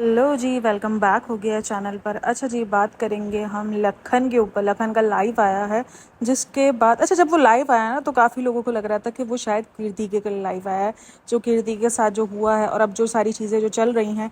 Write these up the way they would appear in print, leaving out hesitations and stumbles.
लो जी, welcome back हो गया channel पर। अच्छा जी, बात करेंगे हम लखन के ऊपर। लखन का लाइव आया है, जिसके बाद जब वो लाइव आया ना तो काफ़ी लोगों को लग रहा था कि वो शायद कीर्ति के लाइव आया है, जो कीर्ति के साथ जो हुआ है और अब जो सारी चीज़ें जो चल रही हैं,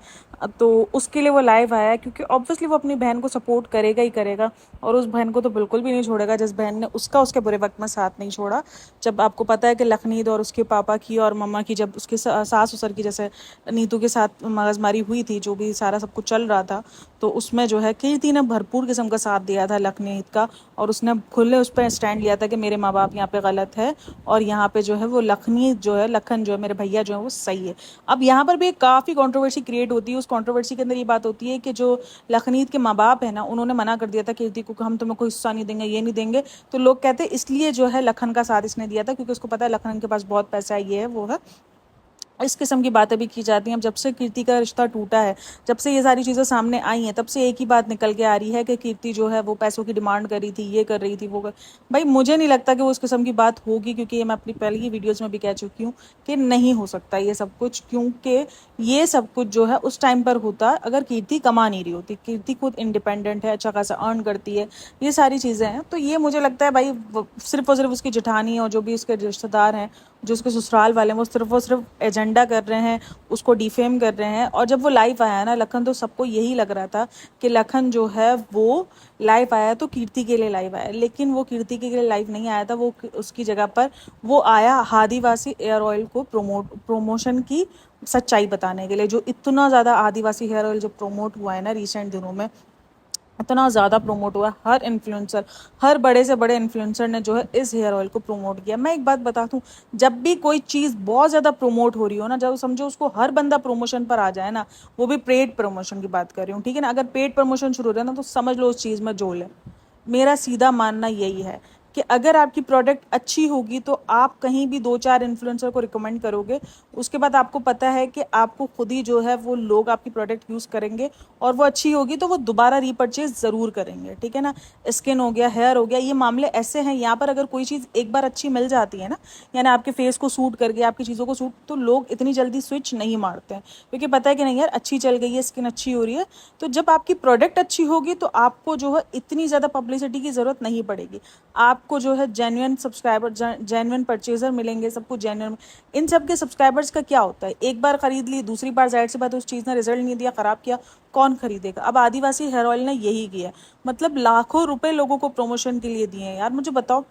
तो उसके लिए वो लाइव आया है। क्योंकि ऑब्वियसली वो अपनी बहन को सपोर्ट करेगा ही करेगा, और उस बहन को तो बिल्कुल भी नहीं छोड़ेगा जिस बहन ने उसके बुरे वक्त में साथ नहीं छोड़ा। जब आपको पता है कि लखनीत और उसके पापा की और मम्मा की, जब उसके सास ससुर की, जैसे नीतू के साथ मगजमारी हुई थी, जो भी सारा सब कुछ चल रहा था, तो उसमें जो है कीर्ति ने भरपूर किस्म का साथ दिया था लखनीत का, और उसने खुले उस पर स्टैंड लिया था कि मेरे माँ बाप यहाँ पे गलत है और यहाँ पे जो है वो लखनीत जो है, लखन जो है, मेरे भैया जो है वो सही है। अब यहाँ पर भी एक काफ़ी कंट्रोवर्सी क्रिएट होती है। उस कंट्रोवर्सी के अंदर ये बात होती है कि जो लखनीत के माँ बाप है ना, उन्होंने मना कर दिया था कीर्ति को कि हम तुम्हें कोई हिस्सा नहीं देंगे, ये नहीं देंगे। तो लोग कहते हैं इसलिए जो है लखन का साथ इसने दिया था, क्योंकि उसको पता है लखन के पास बहुत पैसा है, ये है वो है। इस किस्म की बातें भी की जाती हैं। अब जब से कीर्ति का रिश्ता टूटा है, जब से ये सारी चीज़ें सामने आई हैं, तब से एक ही बात निकल के आ रही है कि कीर्ति जो है वो पैसों की डिमांड कर रही थी, ये कर रही थी, वो कर। भाई मुझे नहीं लगता कि वो उस किस्म की बात होगी, क्योंकि ये मैं अपनी पहले की वीडियोज़ में भी कह चुकी हूँ कि नहीं हो सकता ये सब कुछ। क्योंकि ये सब कुछ जो है उस टाइम पर होता अगर कीर्ति कमा नहीं रही होती। कीर्ति खुद इंडिपेंडेंट है, अच्छा खासा अर्न करती है, ये सारी चीज़ें हैं। तो ये मुझे लगता है भाई सिर्फ और सिर्फ उसकी जेठानी और जो भी उसके रिश्तेदार हैं, जो उसके ससुराल वाले हैं, वो सिर्फ और सिर्फ एजेंडा कर रहे हैं, उसको डिफेम कर रहे हैं। और जब वो लाइव आया ना लखन, तो सबको यही लग रहा था कि लखन जो है वो लाइव आया तो कीर्ति के लिए लाइव आया, लेकिन वो कीर्ति के लिए लाइव नहीं आया था। वो उसकी जगह पर वो आया आदिवासी एयर ऑयल को प्रमोशन की सच्चाई बताने के लिए। जो इतना ज़्यादा आदिवासी हेयर ऑयल जो प्रमोट हुआ है ना रिसेंट दिनों में, इतना ज़्यादा प्रमोट हुआ, हर इन्फ्लुएंसर, हर बड़े से बड़े इन्फ्लुएंसर ने जो है इस हेयर ऑयल को प्रमोट किया। मैं एक बात बता दूं, जब भी कोई चीज़ बहुत ज़्यादा प्रमोट हो रही हो ना, जब समझो उसको हर बंदा प्रमोशन पर आ जाए ना, वो भी पेड प्रमोशन की बात कर रही हूँ, ठीक है ना। अगर पेड प्रमोशन शुरू हो रहा है ना, तो समझ लो उस चीज़ में जोल है। मेरा सीधा मानना यही है कि अगर आपकी प्रोडक्ट अच्छी होगी तो आप कहीं भी 2-4 इन्फ्लुएंसर को रिकमेंड करोगे, उसके बाद आपको पता है कि आपको खुद ही जो है वो लोग आपकी प्रोडक्ट यूज़ करेंगे, और वो अच्छी होगी तो वो दोबारा रीपरचेज ज़रूर करेंगे, ठीक है ना। स्किन हो गया, हेयर हो गया, ये मामले ऐसे हैं। यहाँ पर अगर कोई चीज़ एक बार अच्छी मिल जाती है ना, यानी आपके फेस को सूट कर गया, आपकी चीज़ों को सूट, तो लोग इतनी जल्दी स्विच नहीं मारते हैं, क्योंकि पता है कि नहीं यार अच्छी चल गई है, स्किन अच्छी हो रही है। तो जब आपकी प्रोडक्ट अच्छी होगी तो आपको जो है इतनी ज़्यादा पब्लिसिटी की ज़रूरत नहीं पड़ेगी। आपको जो है जेन्युइन सब्सक्राइबर, जेन्युइन परचेजर मिलेंगे, सब कुछ जेन्युइन। इन सब के सब्सक्राइबर्स का क्या होता है, एक बार खरीद ली, दूसरी बार जाहिर सी बात उस चीज़ ने रिजल्ट नहीं दिया, ख़राब किया, कौन खरीदेगा। अब आदिवासी हेयर ऑयल ने यही किया, मतलब लाखों रुपए लोगों को प्रमोशन के लिए दिए हैं। यार मुझे बताओ,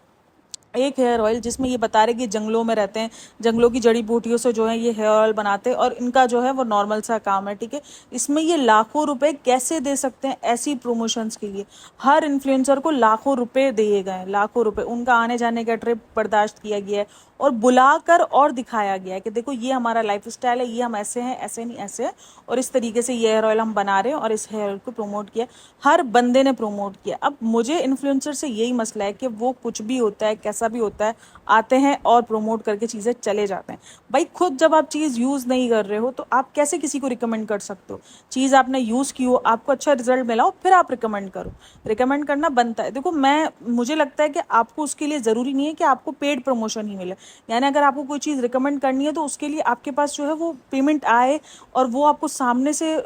एक हेयर ऑयल जिसमें ये बता रहे कि जंगलों में रहते हैं, जंगलों की जड़ी बूटियों से जो है ये हेयर ऑयल बनाते हैं, और इनका जो है वो नॉर्मल सा काम है, ठीक है। इसमें ये लाखों रुपए कैसे दे सकते हैं ऐसी प्रमोशंस के लिए। हर इन्फ्लुएंसर को लाखों रुपए दिए गए, लाखों रुपए, उनका आने जाने का ट्रिप बर्दाश्त किया गया है, और बुलाकर और दिखाया गया है कि देखो ये हमारा लाइफ स्टाइल है, ये हम ऐसे हैं, ऐसे नहीं ऐसे है, और इस तरीके से ये हेयर ऑयल हम बना रहे हैं, और इस हेयर ऑयल को प्रमोट किया, हर बंदे ने प्रमोट किया। अब मुझे इन्फ्लुएंसर से यही मसला है कि वो कुछ भी होता है, कैसा भी होता है, आते हैं और प्रमोट करके चीज़ें चले जाते हैं। भाई खुद जब आप चीज़ यूज़ नहीं कर रहे हो तो आप कैसे किसी को रिकमेंड कर सकते हो। चीज़ आपने यूज़ की हो, आपको अच्छा रिजल्ट मिला हो, फिर आप रिकमेंड करो। रिकमेंड करना बनता है। देखो मुझे लगता है कि आपको उसके लिए ज़रूरी नहीं है कि आपको पेड प्रमोशन ही मिले। यानी अगर आपको कोई चीज़ रिकमेंड करनी है तो उसके लिए आपके पास जो है वो पेमेंट आए, और वो आपको सामने से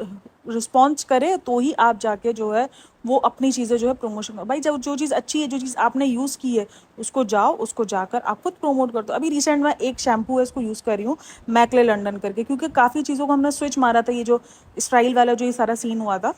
रिस्पॉन्स करे, तो ही आप जाके जो है वो अपनी चीज़ें जो है प्रमोशन करो। भाई जब जो चीज़ अच्छी है, जो चीज़ आपने यूज़ की है, उसको जाओ, उसको जाकर आप खुद प्रमोट कर दो। अभी रिसेंट में एक शैम्पू है, इसको यूज़ कर रही हूँ, मैकले लंडन करके, क्योंकि काफ़ी चीज़ों को हमने स्विच मारा था। ये जो स्टाइल वाला जो ये सारा सीन हुआ था,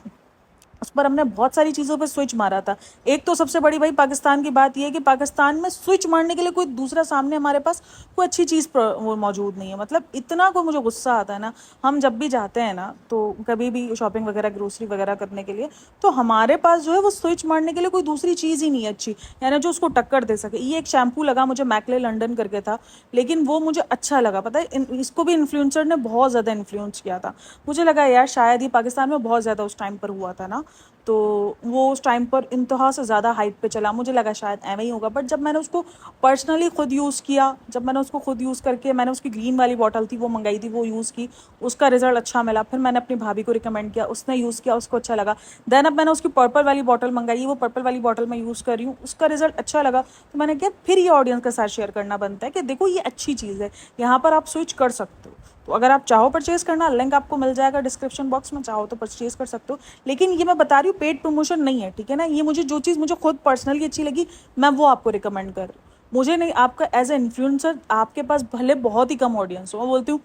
उस पर हमने बहुत सारी चीज़ों पे स्विच मारा था। एक तो सबसे बड़ी भाई पाकिस्तान की बात यह है कि पाकिस्तान में स्विच मारने के लिए कोई दूसरा सामने हमारे पास कोई अच्छी चीज़ वो मौजूद नहीं है। मतलब इतना को मुझे गुस्सा आता है ना, हम जब भी जाते हैं ना, तो कभी भी शॉपिंग वगैरह, ग्रोसरी वगैरह करने के लिए, तो हमारे पास जो है वो स्विच मारने के लिए कोई दूसरी चीज़ ही नहीं है अच्छी, यानी जो उसको टक्कर दे सके। ये एक शैम्पू लगा मुझे, मैकले लंडन करके था, लेकिन वो मुझे अच्छा लगा। पता है इसको भी इन्फ्लुएंसर ने बहुत ज़्यादा इन्फ्लुएंस किया था। मुझे लगा यार शायद ये पाकिस्तान में बहुत ज़्यादा उस टाइम पर हुआ था ना, तो वो उस टाइम पर इंतहा से ज़्यादा हाइप पे चला। मुझे लगा शायद ऐਵੇਂ ही होगा, बट जब मैंने उसको पर्सनली खुद यूज़ किया, जब मैंने उसको खुद यूज़ करके, मैंने उसकी ग्रीन वाली बॉटल थी वो मंगाई थी, वो यूज़ की, उसका रिजल्ट अच्छा मिला। फिर मैंने अपनी भाभी को रिकमेंड किया, उसने यूज़ किया, उसको अच्छा लगा। देन अब मैंने उसकी पर्पल वाली बॉटल मंगाई, वो पर्पल वाली बॉटल मैं यूज़ कर रही हूँ, उसका रिजल्ट अच्छा लगा। तो मैंने किया फिर ये ऑडियंस के साथ शेयर करना बनता है कि देखो ये अच्छी चीज़ है, यहाँ पर आप स्विच कर सकते हो। तो अगर आप चाहो परचेज़ करना, लिंक आपको मिल जाएगा डिस्क्रिप्शन बॉक्स में, चाहो तो परचेज़ कर सकते हो। लेकिन ये मैं बता रही हूँ पेड प्रमोशन नहीं है, ठीक है ना। ये मुझे जो चीज़ मुझे खुद पर्सनली अच्छी लगी मैं वो आपको रिकमेंड कर रही हूँ। मुझे नहीं, आपका एज ए इन्फ्लुएंसर आपके पास भले बहुत ही कम ऑडियंस हो, मैं बोलती हूँ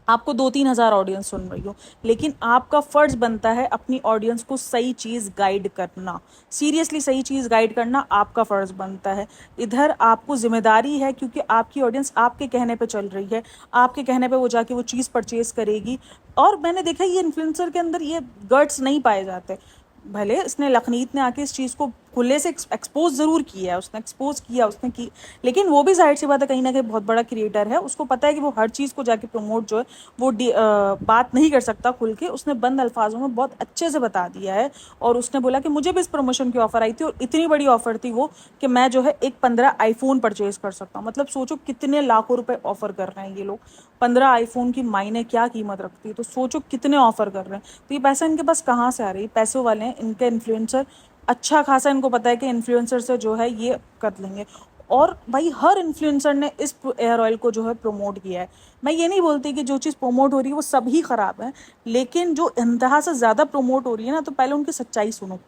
आपको 2-3 हज़ार ऑडियंस सुन रही हो, लेकिन आपका फ़र्ज़ बनता है अपनी ऑडियंस को सही चीज़ गाइड करना। सीरियसली सही चीज़ गाइड करना आपका फ़र्ज़ बनता है। इधर आपको ज़िम्मेदारी है, क्योंकि आपकी ऑडियंस आपके कहने पे चल रही है, आपके कहने पे वो जाके वो चीज़ परचेज़ करेगी। और मैंने देखा ये इन्फ्लुएंसर के अंदर ये गट्स नहीं पाए जाते। भले इसने लखनीत ने आके इस चीज़ को खुले से एक्सपोज ज़रूर किया है, उसने एक्सपोज किया उसने की, लेकिन वो भी जाहिर सी बात है कहीं ना कहीं बहुत बड़ा क्रिएटर है, उसको पता है कि वो हर चीज़ को जाके प्रमोट जो है वो बात नहीं कर सकता खुल के। उसने बंद अल्फाजों में बहुत अच्छे से बता दिया है, और उसने बोला कि मुझे भी इस प्रमोशन की ऑफ़र आई थी, और इतनी बड़ी ऑफ़र थी वो कि मैं जो है एक 15 आईफोन परचेज़ कर सकता हूँ। मतलब सोचो कितने लाखों रुपए ऑफ़र कर रहे हैं ये लोग। 15 आईफोन की मायने क्या कीमत रखती है, तो सोचो कितने ऑफ़र कर रहे हैं। तो ये पैसा इनके पास कहाँ से आ रही है? पैसों वाले हैं, इनके इन्फ्लुएंसर अच्छा खासा इनको पता है कि इन्फ्लुएंसर से जो है ये कर लेंगे। और भाई हर इन्फ्लुएंसर ने इस एयर ऑयल को जो है प्रमोट किया है। मैं ये नहीं बोलती कि जो चीज़ प्रमोट हो रही है वो सब ही ख़राब है, लेकिन जो इंतहा से ज़्यादा प्रमोट हो रही है ना, तो पहले उनकी सच्चाई सुनो।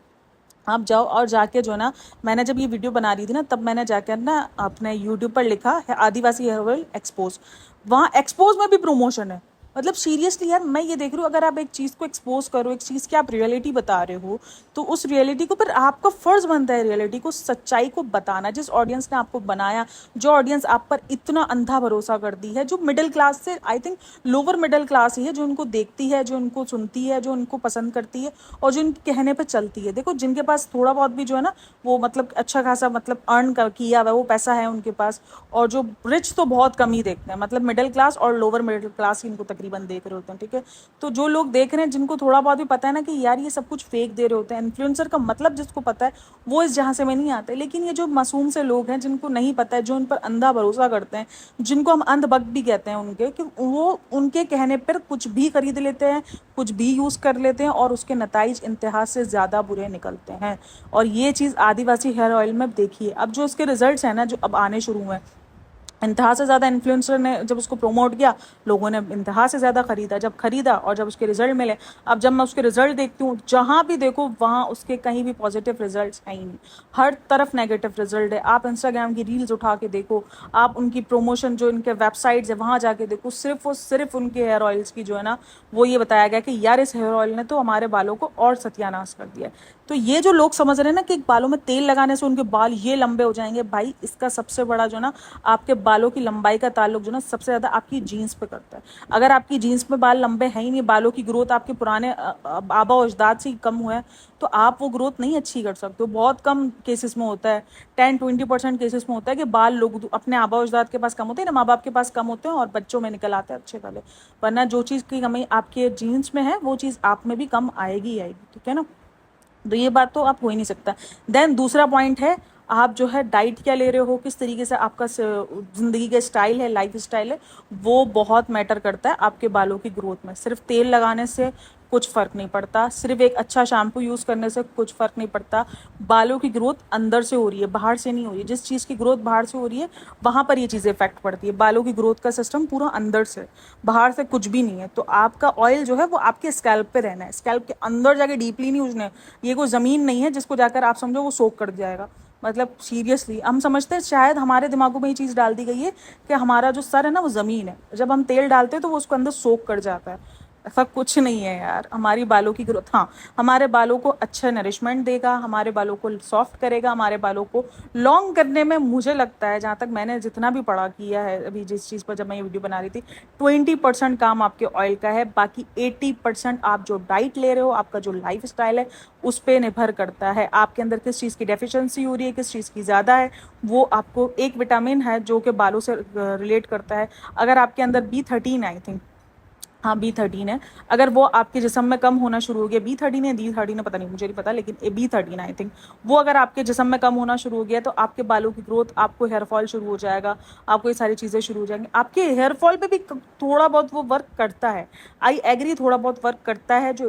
आप जाओ और जाके जो ना, मैंने जब ये वीडियो बना रही थी ना, तब मैंने जाकर ना अपने यूट्यूब पर लिखा है आदिवासी हेयर ऑयल एक्सपोज। वहाँ एक्सपोज में भी प्रमोशन है। मतलब सीरियसली यार, मैं ये देख रही हूँ, अगर आप एक चीज़ को एक्सपोज करो, एक चीज़ की आप रियलिटी बता रहे हो, तो उस रियलिटी को फिर आपका फ़र्ज़ बनता है रियलिटी को, सच्चाई को बताना। जिस ऑडियंस ने आपको बनाया, जो ऑडियंस आप पर इतना अंधा भरोसा करती है, जो मिडिल क्लास से I think lower middle class ही है, जो उनको देखती है, जो उनको सुनती है, जो उनको पसंद करती है, और जो उनके कहने पे चलती है। देखो जिनके पास थोड़ा बहुत भी जो है ना, वो मतलब अच्छा खासा मतलब अर्न कर किया हुआ वो पैसा है उनके पास, और जो रिच तो बहुत कम ही देखते हैं, मतलब मिडिल क्लास और लोअर मिडिल क्लास ही इनको तकरीबन देख रहे होते हैं, ठीक है। तो जो लोग देख रहे हैं, जिनको थोड़ा बहुत भी पता है ना कि यार ये सब कुछ फेक दे रहे होते हैं, इन्फ्लुएंसर का मतलब जिसको पता है वो इस जहाँ से में नहीं आते। लेकिन ये जो मासूम से लोग हैं, जिनको नहीं पता है, जो उन पर अंधा भरोसा करते हैं, जिनको हम अंधभक्त भी कहते हैं उनके, कि वो उनके कहने पर कुछ भी खरीद लेते हैं, कुछ भी यूज़ कर लेते हैं, और उसके नताइज इंतहा से ज़्यादा बुरे निकलते हैं। और ये चीज़ आदिवासी हेयर ऑयल में देखिए, अब जो उसके रिजल्ट्स हैं ना, जो अब आने शुरू हुए हैं, इंतहा से ज़्यादा इन्फ्लुएंसर ने जब उसको प्रमोट किया, लोगों ने इंतहा से ज़्यादा ख़रीदा, जब ख़रीदा और जब उसके रिज़ल्ट मिले। अब जब मैं उसके रिज़ल्ट देखती हूँ, जहाँ भी देखो वहाँ उसके कहीं भी पॉजिटिव रिज़ल्ट्स हैं ही नहीं, हर तरफ नेगेटिव रिज़ल्ट है। आप इंस्टाग्राम की रील्स उठा के देखो, आप उनकी प्रमोशन जो इनके वेबसाइट्स है वहाँ जाके देखो, सिर्फ और सिर्फ उनके हेयर ऑयल्स की जो है ना, वो ये बताया गया कि यार इस हेयर ऑयल ने तो हमारे बालों को और सत्यानाश कर दिया है। तो ये जो लोग समझ रहे हैं ना कि बालों में तेल लगाने से उनके बाल ये लंबे हो जाएंगे, भाई इसका सबसे बड़ा जो ना, आपके बालों की लंबाई का ताल्लुक जो ना सबसे ज़्यादा आपकी जीन्स पे करता है। अगर आपकी जीन्स में बाल लंबे हैं ही नहीं, बालों की ग्रोथ आपके पुराने आबा और अजदाद से ही कम हुआ है, तो आप वो ग्रोथ नहीं अच्छी कर सकते हो। बहुत कम केसेस में होता है, 10-20% केसेस में होता है कि बाल लोग अपने आबा और अजदाद के पास कम होते हैं ना, माँ बाप के पास कम होते हैं और बच्चों में निकल आते हैं अच्छे वाले। वरना जो चीज़ की कमी आपके जीन्स में है, वो चीज़ आप में भी कम आएगी ही आएगी, ठीक है ना। तो ये बात तो आप हो ही नहीं सकता। देन दूसरा पॉइंट है, आप जो है डाइट क्या ले रहे हो, किस तरीके से आपका ज़िंदगी का स्टाइल है, लाइफ स्टाइल है, वो बहुत मैटर करता है आपके बालों की ग्रोथ में। सिर्फ तेल लगाने से कुछ फ़र्क नहीं पड़ता, सिर्फ एक अच्छा शैम्पू यूज़ करने से कुछ फ़र्क नहीं पड़ता। बालों की ग्रोथ अंदर से हो रही है, बाहर से नहीं हो रही है। जिस चीज़ की ग्रोथ बाहर से हो रही है, वहाँ पर ये चीज़ें इफेक्ट पड़ती है। बालों की ग्रोथ का सिस्टम पूरा अंदर से, बाहर से कुछ भी नहीं है। तो आपका ऑयल जो है वो आपके स्कैल्प पे रहना है, स्कैल्प के अंदर जाके डीपली नहीं उजना है। ये कोई ज़मीन नहीं है जिसको जाकर आप समझो वो सोख कर जाएगा। मतलब सीरियसली हम समझते हैं, शायद हमारे दिमागों में ये चीज़ डाल दी गई है कि हमारा जो सर है ना वो ज़मीन है, जब हम तेल डालते हैं तो वो उसको अंदर सोख कर जाता है। ऐसा कुछ नहीं है यार। हमारी बालों की ग्रोथ, हाँ, हमारे बालों को अच्छा नरिशमेंट देगा, हमारे बालों को सॉफ्ट करेगा, हमारे बालों को लॉन्ग करने में, मुझे लगता है जहाँ तक मैंने जितना भी पढ़ा किया है अभी जिस चीज़ पर जब मैं ये वीडियो बना रही थी, 20% काम आपके ऑयल का है, बाकी 80% आप जो डाइट ले रहे हो, आपका जो लाइफ स्टाइल है, उस पर निर्भर करता है। आपके अंदर किस चीज़ की डेफिशिएंसी हो रही है, किस चीज़ की ज़्यादा है। वो आपको एक विटामिन है जो कि बालों से रिलेट करता है। अगर आपके अंदर B13 आई थिंक हाँ B13 है। अगर वो आपके जिस्म में कम होना शुरू हो गया, B13 है D13 है पता नहीं, मुझे नहीं पता, लेकिन B13 आई थिंक, वो अगर आपके जिस्म में कम होना शुरू हो गया तो आपके बालों की ग्रोथ, आपको हेयर फॉल शुरू हो जाएगा, आपको ये सारी चीज़ें शुरू हो जाएंगी। आपके हेयर फॉल पे भी थोड़ा बहुत वो वर्क करता है, आई एग्री, थोड़ा बहुत वर्क करता है। जो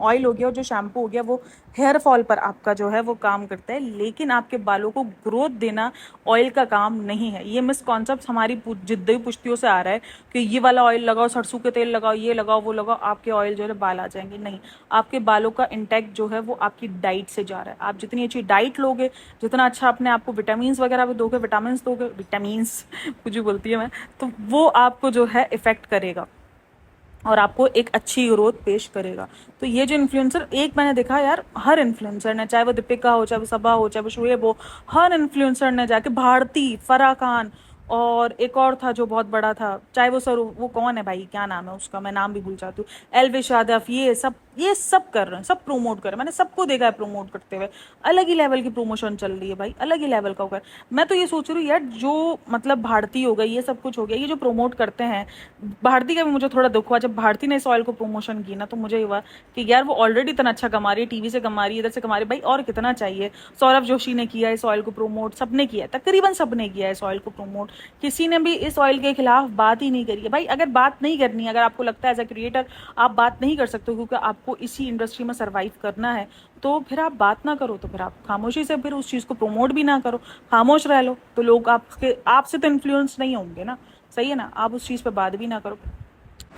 ऑयल हो गया और जो शैम्पू हो गया वो हेयर फॉल पर आपका जो है वो काम करता है, लेकिन आपके बालों को ग्रोथ देना ऑयल का काम नहीं है। ये मिसकॉन्सेप्ट हमारी जिद्दी पुश्तियों से आ रहा है कि ये वाला ऑयल लगाओ, सरसों के तेल लगाओ, ये लगाओ, वो लगाओ, आपके ऑयल जो है बाल आ जाएंगे। नहीं, आपके बालों का इंटेक्ट जो है वो आपकी डाइट से जा रहा है। आप जितनी अच्छी डाइट लोगे, जितना अच्छा अपने आपको विटामिन वगैरह भी दोगे, विटामिन्स कुछ भी बोलती है मैं, तो वो आपको जो है इफेक्ट करेगा और आपको एक अच्छी ग्रोथ पेश करेगा। तो ये जो इन्फ्लुएंसर, एक मैंने देखा यार, हर इन्फ्लुएंसर ने, चाहे वो दीपिका हो, चाहे वो सबा हो, चाहे वो शुएब हो, हर इन्फ्लुएंसर ने जाके, भारती, फराह खान, और एक और था जो बहुत बड़ा था, चाहे वो सर, वो कौन है भाई, क्या नाम है उसका, मैं नाम भी भूल जाती हूँ, एलविश यादव, ये सब कर रहे हैं, सब प्रमोट कर रहे हैं। मैंने सबको देखा है प्रमोट करते हुए। अलग ही लेवल की प्रमोशन चल रही है भाई, अलग ही लेवल का होगा। मैं तो ये सोच रही हूँ यार, जो मतलब भारती हो गई, ये सब कुछ हो गया, ये जो प्रमोट करते हैं, भारती का भी मुझे थोड़ा दुख हुआ जब भारती ने इस ऑयल को प्रमोशन की ना, तो मुझे हुआ कि यार वो ऑलरेडी इतना अच्छा कमा रही है, टीवी से कमा रही है, इधर से कमा रही है, भाई और कितना चाहिए। सौरभ जोशी ने किया इस ऑयल को प्रमोट, सबने किया, तकरीबन सबने किया इस ऑयल को प्रमोट, किसी ने भी इस ऑयल के खिलाफ बात ही नहीं करी है। भाई अगर बात नहीं करनी है, अगर आपको लगता है एज अ क्रिएटर आप बात नहीं कर सकते क्योंकि आपको इसी इंडस्ट्री में सर्वाइव करना है, तो फिर आप बात ना करो, तो फिर आप खामोशी से फिर उस चीज़ को प्रमोट भी ना करो, खामोश रह लो, तो लोग आपसे तो इन्फ्लुएंस नहीं होंगे ना। सही है ना, आप उस चीज़ पे बात भी ना करो।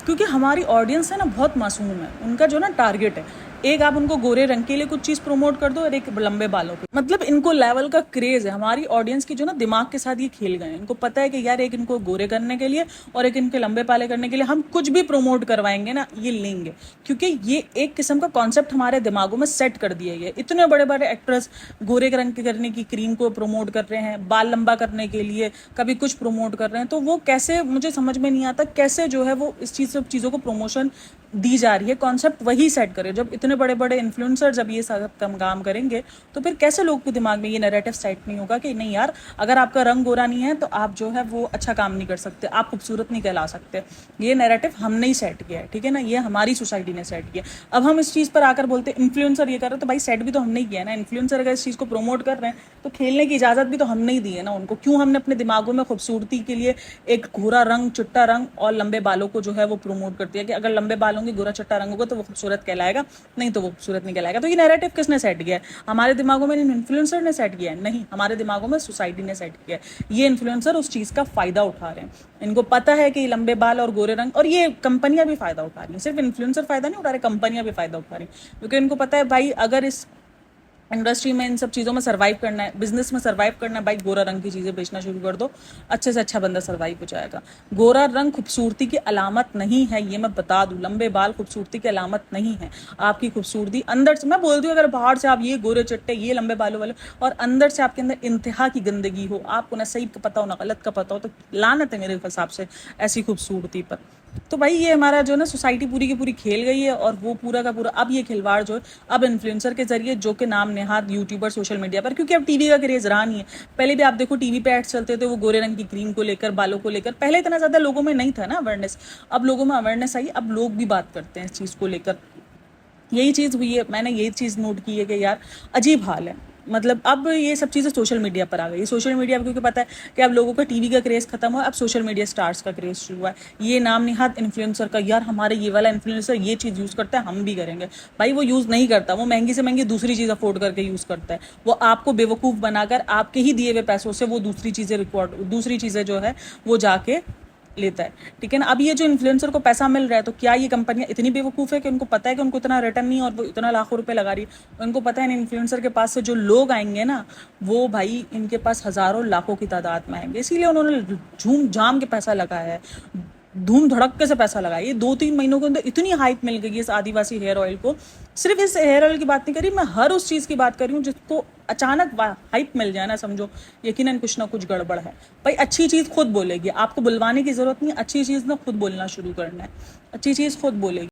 क्योंकि हमारी ऑडियंस है ना बहुत मासूम है, उनका जो ना टारगेट है, एक आप उनको गोरे रंग के लिए कुछ चीज़ प्रमोट कर दो और एक लंबे बालों के, मतलब इनको लेवल का क्रेज है हमारी ऑडियंस की, जो ना दिमाग के साथ ये खेल गए हैं। इनको पता है कि यार एक इनको गोरे करने के लिए और एक इनके लंबे पाले करने के लिए हम कुछ भी प्रमोट करवाएंगे ना, ये लेंगे, क्योंकि ये एक किस्म का कॉन्सेप्ट हमारे दिमागों में सेट कर दिया गया है। इतने बड़े बड़े एक्ट्रेस गोरे रंग के करने की क्रीम को प्रमोट कर रहे हैं, बाल लंबा करने के लिए कभी कुछ प्रमोट कर रहे हैं, तो वो कैसे, मुझे समझ में नहीं आता कैसे जो है वो इस चीज़ सब चीज़ों को प्रमोशन दी जा रही है। कॉन्सेप्ट वही सेट करे, जब इतने बड़े बड़े इन्फ्लुएंसर जब ये सब कम काम करेंगे तो फिर कैसे लोग के दिमाग में ये नैरेटिव सेट नहीं होगा कि नहीं यार, अगर आपका रंग गोरा नहीं है तो आप जो है वो अच्छा काम नहीं कर सकते, आप खूबसूरत नहीं कहला सकते। ये नैरेटिव हमने ही सेट किया है, ठीक है ना, ये हमारी सोसाइटी ने सेट किया। अब हम इस चीज़ पर आकर बोलते हैं इन्फ्लुएंसर ये कर रहे, तो भाई सेट भी तो हमने ही किया है ना। इन्फ्लुएंसर अगर इस चीज़ को प्रमोट कर रहे हैं तो खेलने की इजाज़त भी तो हमने ही दी है ना उनको। क्यों हमने अपने दिमागों में खूबसूरती के लिए एक गोरा रंग, चिट्टा रंग और लंबे बालों को जो है वो प्रमोट कर दिया कि अगर लंबे बाल होंगे, गोरा चिट्टा रंग होगा तो वो खूबसूरत कहलाएगा, नहीं तो वो खूबसूरत नहीं कहलाएगा। तो ये नैरेटिव किसने सेट किया है? हमारे दिमागों में इन्फ्लुएंसर ने सेट किया है? नहीं, हमारे दिमागों में सोसाइटी ने सेट किया है। ये इन्फ्लुएंसर उस चीज़ का फायदा उठा रहे हैं। इनको पता है कि लंबे बाल और गोरे रंग, और ये कंपनियां भी फायदा उठा रही हैं, सिर्फ इन्फ्लुएंसर फायदा नहीं उठा रहे, कंपनियां भी फायदा उठा रही हैं, क्योंकि इनको पता है भाई अगर इस इंडस्ट्री में इन सब चीज़ों में सर्वाइव करना है, बिजनेस में सर्वाइव करना है, भाई गोरा रंग की चीज़ें बेचना शुरू कर दो, अच्छे से अच्छा बंदा सर्वाइव हो जाएगा। गोरा रंग खूबसूरती की अलामत नहीं है, ये मैं बता दूं। लंबे बाल खूबसूरती की अलामत नहीं है। आपकी खूबसूरती अंदर से, मैं बोल दूँ, अगर बाहर से आप ये गोरे चट्टे, ये लंबे बालों वाले, और अंदर से आपके अंदर इंतहा की गंदगी हो, आपको ना सही का पता हो ना गलत का पता हो, तो लानत है मेरे हिसाब से ऐसी खूबसूरती पर। तो भाई ये हमारा जो ना सोसाइटी पूरी की पूरी खेल गई है, और वो पूरा का पूरा अब ये खिलवाड़ जो है अब इन्फ्लुएंसर के जरिए, जो कि नाम नेहाद यूट्यूबर सोशल मीडिया पर, क्योंकि अब टीवी का क्रेज रहा नहीं है। पहले भी आप देखो टीवी पे एड्स चलते थे वो गोरे रंग की क्रीम को लेकर, बालों को लेकर, पहले इतना ज्यादा लोगों में नहीं था ना अवेयरनेस। अब लोगों में अवेयरनेस आई, अब लोग भी बात करते हैं इस चीज़ को लेकर। यही चीज़ हुई है, मैंने यही चीज़ नोट की है कि यार अजीब हाल है। मतलब अब ये सब चीज़ें सोशल मीडिया पर आ गई। सोशल मीडिया पर क्योंकि पता है कि अब लोगों का टीवी का क्रेज़ खत्म हुआ, अब सोशल मीडिया स्टार्स का क्रेज़ शुरू हुआ है। ये नाम निहाद इन्फ्लुएंसर का, यार हमारे ये वाला इन्फ्लुएंसर ये चीज़ यूज़ करता है, हम भी करेंगे। भाई वो यूज़ नहीं करता, वो महंगी से महंगी दूसरी चीज़ अफोर्ड करके यूज़ करता है। वो आपको बेवकूफ़ बनाकर आपके ही दिए हुए पैसों से वो दूसरी चीज़ें जो है वो जाके लेता है, ठीक है ना। अब ये जो इन्फ्लुएंसर को पैसा मिल रहा है, तो क्या ये कंपनियां इतनी बेवकूफ़ है कि उनको पता है कि उनको इतना रिटर्न नहीं है और वो इतना लाखों रुपए लगा रही है? उनको पता है इन इन्फ्लुएंसर के पास से जो लोग आएंगे ना, वो भाई इनके पास हज़ारों लाखों की तादाद में आएंगे, इसीलिए उन्होंने झूम झाम के पैसा लगाया है, धूम धड़क्के से पैसा लगाया। ये 2-3 महीनों के अंदर इतनी हाइप मिल गई है इस आदिवासी हेयर ऑयल को। सिर्फ इस हेयर ऑयल की बात नहीं करी मैं, हर उस चीज़ की बात कर रही हूँ जिसको अचानक हाइप मिल जाए ना, समझो यकीनन कुछ ना कुछ गड़बड़ है। भाई अच्छी चीज़ खुद बोलेगी, आपको बुलवाने की ज़रूरत नहीं, अच्छी चीज़ ना खुद बोलना शुरू करना है, अच्छी चीज़ खुद बोलेगी।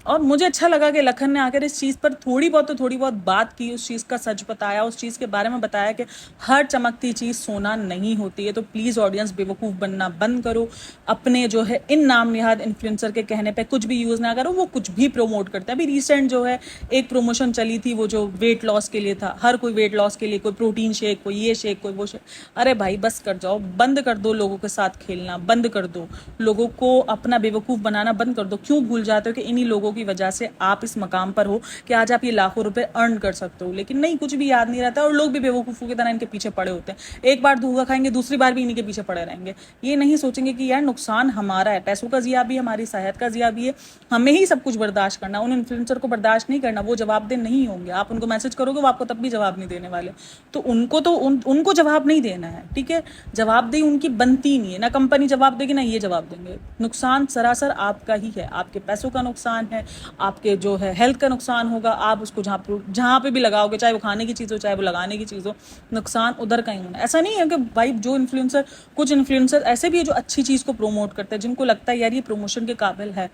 और मुझे अच्छा लगा कि लखन ने आकर इस चीज़ पर थोड़ी बहुत बात की, उस चीज़ का सच बताया, उस चीज़ के बारे में बताया कि हर चमकती चीज़ सोना नहीं होती है। तो प्लीज़ ऑडियंस बेवकूफ़ बनना बंद करो, अपने जो है इन नाम निहाद इन्फ्लुएंसर के कहने पे कुछ भी यूज़ ना करो। वो कुछ भी प्रमोट करते हैं। अभी रिसेंट जो है एक प्रमोशन चली थी, वो जो वेट लॉस के लिए था, हर कोई वेट लॉस के लिए, कोई प्रोटीन शेक, कोई ये शेक, कोई वो शेक। अरे भाई बस कर जाओ, बंद कर दो, लोगों के साथ खेलना बंद कर दो, लोगों को अपना बेवकूफ़ बनाना बंद कर दो। क्यों भूल जाते हो कि इन्हीं लोगों की वजह से आप इस मकाम पर हो कि आज आप ये लाखों रुपए अर्न कर सकते हो। लेकिन नहीं, कुछ भी याद नहीं रहता और लोग भी बेवकूफ़ों की तरह इनके पीछे पड़े होते हैं। एक बार धोखा खाएंगे, दूसरी बार भी इन्हीं के पीछे पड़े रहेंगे। ये नहीं सोचेंगे कि यार नुकसान हमारा है, पैसों का जिया भी है, हमारी सेहत का जिया भी है, हमें ही सब कुछ बर्दाश्त करना, उन इन्फ्लुएंसर को बर्दाश्त नहीं करना। वो जवाबदेह नहीं होंगे, आप उनको मैसेज करोगे वो आपको तब भी जवाब नहीं देने वाले। तो उनको जवाब नहीं देना है, ठीक है। जवाबदेही उनकी बनती नहीं है, ना कंपनी जवाब देगी ना ये जवाब देंगे। नुकसान सरासर आपका ही है, आपके पैसों का नुकसान है, आपके जो है हेल्थ का नुकसान होगा। आप उसको जहाँ पे भी लगाओगे, चाहे वो खाने की चीज़ हो चाहे वो लगाने की चीज़ हो, नुकसान उधर का ही होना। ऐसा नहीं है कि भाई जो इन्फ्लुएंसर, कुछ इन्फ्लुएंसर ऐसे भी है जो अच्छी चीज़ को प्रमोट करते हैं, जिनको लगता है यार ये प्रमोशन के काबिल है।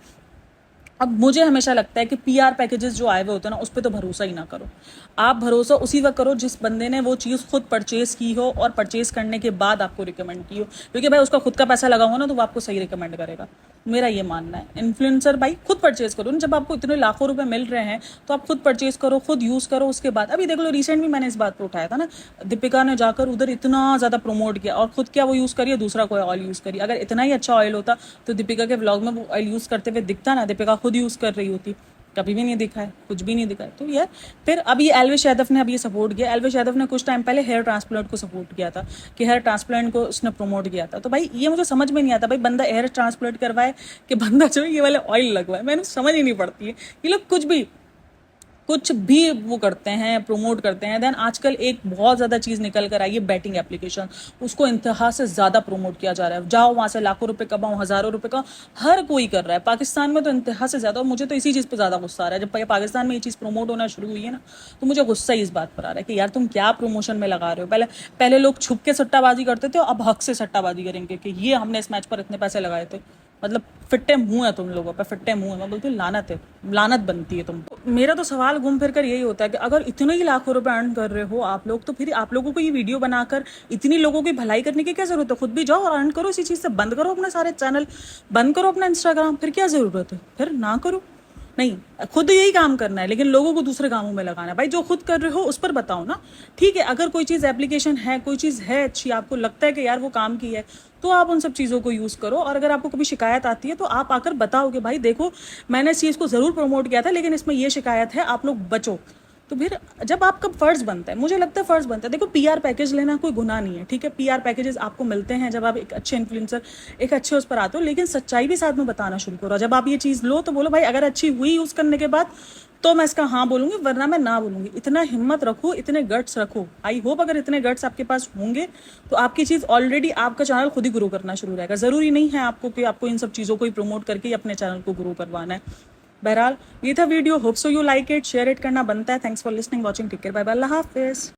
अब मुझे हमेशा लगता है कि पीआर पैकेजेस जो आए हुए होते हैं ना, उस पर तो भरोसा ही ना करो। आप भरोसा उसी वक्त करो जिस बंदे ने वो चीज़ खुद परचेज की हो और परचेज करने के बाद आपको रिकमेंड की हो, क्योंकि भाई उसका खुद का पैसा लगा हो ना तो वो आपको सही रिकमेंड करेगा। मेरा ये मानना है। इन्फ्लुएंसर भाई खुद परचेज करो, जब आपको इतने लाखों रुपए मिल रहे हैं तो आप खुद परचेज करो, खुद यूज़ करो। उसके बाद अभी देख लो, रिसेंट में मैंने इस बात पर उठाया था ना, दीपिका ने जाकर उधर इतना ज़्यादा प्रमोट किया और खुद क्या वो यूज़ करिए, दूसरा कोई ऑयल यूज़ करिए। अगर इतना ही अच्छा ऑयल होता तो दीपिका के व्लॉग में वो ऑयल यूज़ करते हुए दिखता ना, दीपिका खुद यूज़ कर रही होती। कभी भी नहीं दिखा है, कुछ भी नहीं दिखा है। तो यार फिर अब ये एल्विश यादव ने अब ये सपोर्ट किया। एल्विश यादव ने कुछ टाइम पहले हेयर ट्रांसप्लांट को सपोर्ट किया था, कि हेयर ट्रांसप्लांट को उसने प्रमोट किया था। तो भाई ये मुझे समझ में नहीं आता, भाई बंदा हेयर ट्रांसप्लांट करवाए कि बंदा जो ये वाले ऑयल लगवाए, मैंने समझ ही नहीं पड़ती है। ये लोग कुछ भी वो करते हैं, प्रमोट करते हैं। देन आजकल एक बहुत ज़्यादा चीज़ निकल कर आई है, बैटिंग एप्लीकेशन। उसको इंतहा से ज़्यादा प्रमोट किया जा रहा है। जाओ वहाँ से लाखों रुपए कमाओ, हज़ारों रुपए का हर कोई कर रहा है। पाकिस्तान में तो इंतहा से ज़्यादा। और मुझे तो इसी चीज़ पर ज़्यादा गुस्सा आ रहा है। जब पाकिस्तान में ये चीज़ प्रमोट होना शुरू हुई है ना, तो मुझे गुस्सा इस बात पर आ रहा है कि यार तुम क्या प्रमोशन में लगा रहे हो। पहले लोग छुप के सट्टाबाजी करते थे, अब हक से सट्टाबाजी करेंगे कि ये हमने इस मैच पर इतने पैसे लगाए थे। मतलब फिट्टे मुंह है तुम लोगों पे, फिट्टे मुंह है। मैं बोलती हूँ लानत है, लानत बनती है तुमको। मेरा तो सवाल घूम फिर कर यही होता है कि अगर इतने ही लाखों रुपए अर्न कर रहे हो आप लोग, तो फिर आप लोगों को ये वीडियो बनाकर इतनी लोगों की भलाई करने की क्या जरूरत है। खुद भी जाओ और अर्न करो इसी चीज़ से। बंद करो अपने सारे चैनल, बंद करो अपना इंस्टाग्राम, फिर क्या जरूरत है, फिर ना करो। नहीं, खुद यही काम करना है लेकिन लोगों को दूसरे कामों में लगाना है। भाई जो खुद कर रहे हो उस पर बताओ ना। ठीक है, अगर कोई चीज़ एप्लीकेशन है, कोई चीज़ है अच्छी, आपको लगता है कि यार वो काम की है, तो आप उन सब चीज़ों को यूज़ करो। और अगर आपको कभी शिकायत आती है तो आप आकर बताओ कि भाई देखो मैंने इस चीज़ को ज़रूर प्रमोट किया था लेकिन इसमें ये शिकायत है, आप लोग बचो। तो फिर जब आपका फर्ज बनता है, मुझे लगता है फर्ज बनता है। देखो पीआर पैकेज लेना कोई गुनाह नहीं है, ठीक है। पीआर पैकेजेस आपको मिलते हैं जब आप एक अच्छे इन्फ्लुएंसर, एक अच्छे उस पर आते हो, लेकिन सच्चाई भी साथ में बताना शुरू करो। जब आप ये चीज़ लो तो बोलो भाई अगर अच्छी हुई यूज़ करने के बाद तो मैं इसका हाँ बोलूंगी, वरना मैं ना बोलूंगी। इतना हिम्मत रखो, इतने गट्स रखो। आई होप अगर इतने गट्स आपके पास होंगे तो आपकी चीज़ ऑलरेडी, आपका चैनल खुद ही ग्रो करना शुरू रहेगा। ज़रूरी नहीं है आपको कि आपको इन सब चीज़ों को ही प्रमोट करके ही अपने चैनल को ग्रो करवाना है। बहरहाल ये था video, hope so you like it, share it करना बनता है। Thanks for listening, watching, take care, bye bye, अल्लाह हाफिज़।